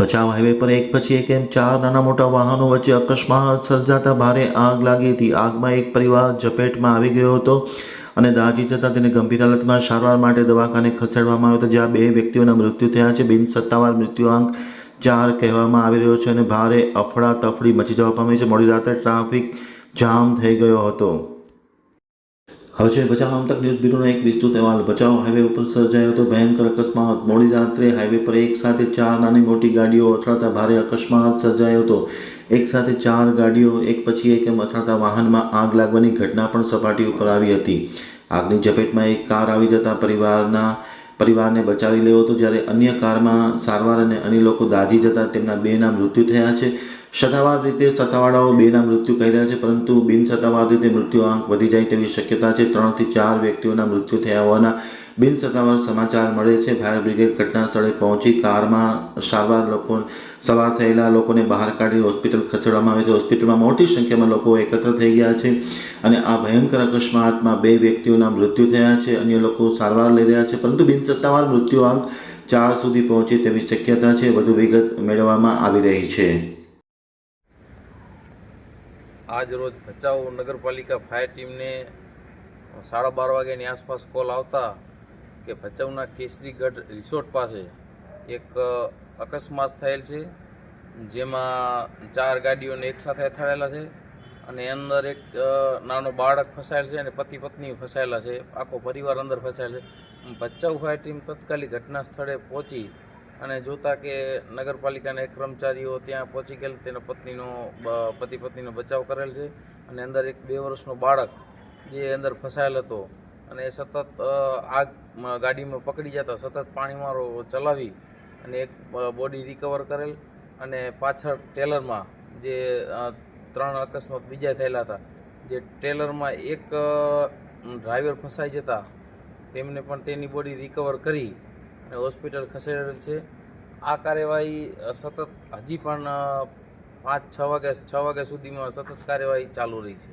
Bhachau highway પર એક પછી એક એમ ચાર નાના મોટા વાહનો વચ્ચે અકસ્માત સર્જાતા ભારે આગ લાગી હતી. આગમાં એક પરિવાર ઝપેટમાં આવી ગયો હતો અને દાઝી જતા તેને ગંભીર હાલતમાં સારવાર માટે દવાખાને ખસેડવામાં આવ્યો હતો, જ્યાં 2 વ્યક્તિઓના મૃત્યુ થયા છે. બિનસત્તાવાર મૃત્યુઆંક 4 કહેવામાં આવી રહ્યો છે અને ભારે અફડાતફડી મચી જવા પામી છે. મોડી રાત્રે ટ્રાફિક જામ થઈ ગયો હતો. હવે છે ભચાઉ આમતક ન્યૂઝ બ્યુરોનો એક વિસ્તૃત અહેવાલ. ભચાઉ હાઈવે ઉપર સર્જાયો હતો ભયંકર અકસ્માત. મોડી રાત્રે હાઈવે પર એક સાથે 4 નાની મોટી ગાડીઓ અથડાતા ભારે અકસ્માત સર્જાયો હતો. એક સાથે 4 ગાડીઓ એક પછી એક એમ અથડાતા વાહનમાં આગ લાગવાની ઘટના પણ સપાટી ઉપર આવી હતી. આગની ઝપેટમાં એક કાર આવી જતા પરિવારને બચાવી લેવો હતો, જ્યારે અન્ય કારમાં સારવાર અને અન્ય લોકો દાઝી જતા તેમના 2ના મૃત્યુ થયા છે. સત્તાવાર રીતે સત્તાવાળાઓ 2ના મૃત્યુ કહી રહ્યા છે, પરંતુ બિનસત્તાવાર રીતે મૃત્યુઆંક વધી જાય તેવી શક્યતા છે. 3 થી 4 વ્યક્તિઓના મૃત્યુ થયા હોવાના બિનસત્તાવાર સમાચાર મળે છે. ફાયર બ્રિગેડ ઘટના સ્થળે પહોંચી કારમાં સવાર થયેલા લોકોને બહાર કાઢી હોસ્પિટલ ખસેડવામાં આવે છે. હોસ્પિટલમાં મોટી સંખ્યામાં લોકો એકત્ર થઈ ગયા છે અને આ ભયંકર અકસ્માતમાં 2 વ્યક્તિઓના મૃત્યુ થયા છે. અન્ય લોકો સારવાર લઈ રહ્યા છે, પરંતુ બિનસત્તાવાર મૃત્યુઆંક 4 સુધી પહોંચે તેવી શક્યતા છે. વધુ વિગત મેળવવામાં આવી રહી છે. આજ રોજ ભચાઉ નગરપાલિકા ફાયર ટીમને 12:30 વાગ્યાની આસપાસ કોલ આવતા કે ભચાઉના કેસરીગઢ રિસોર્ટ પાસે એક અકસ્માત થયેલ છે, જેમાં 4 ગાડીઓને એકસાથે અથડાયેલા છે અને અંદર એક નાનો બાળક ફસાયેલ છે અને પતિ પત્ની ફસાયેલા છે. આખો પરિવાર અંદર ફસાયેલ છે. ભચાઉ ફાયર ટીમ તત્કાલિક ઘટના સ્થળે પહોંચી અને જોતા કે નગરપાલિકાના એક કર્મચારીઓ ત્યાં પહોંચી ગયેલ, તેના પતિ પત્નીનો બચાવ કરેલ છે અને અંદર એક 2 વર્ષનો બાળક જે અંદર ફસાયેલ હતો અને સતત આગ ગાડીમાં પકડી જતા સતત પાણીમારો ચલાવી અને એક બોડી રિકવર કરેલ અને પાછળ ટેલરમાં જે 3 અકસ્માત બીજા થયેલા હતા, જે ટેલરમાં એક ડ્રાઈવર ફસાઈ જતા તેમને પણ તેની બોડી રિકવર કરી અને હોસ્પિટલ ખસેડેલ છે. આ કાર્યવાહી સતત હજી પણ 5-6 વાગ્યા સુધીમાં સતત કાર્યવાહી ચાલુ રહી છે.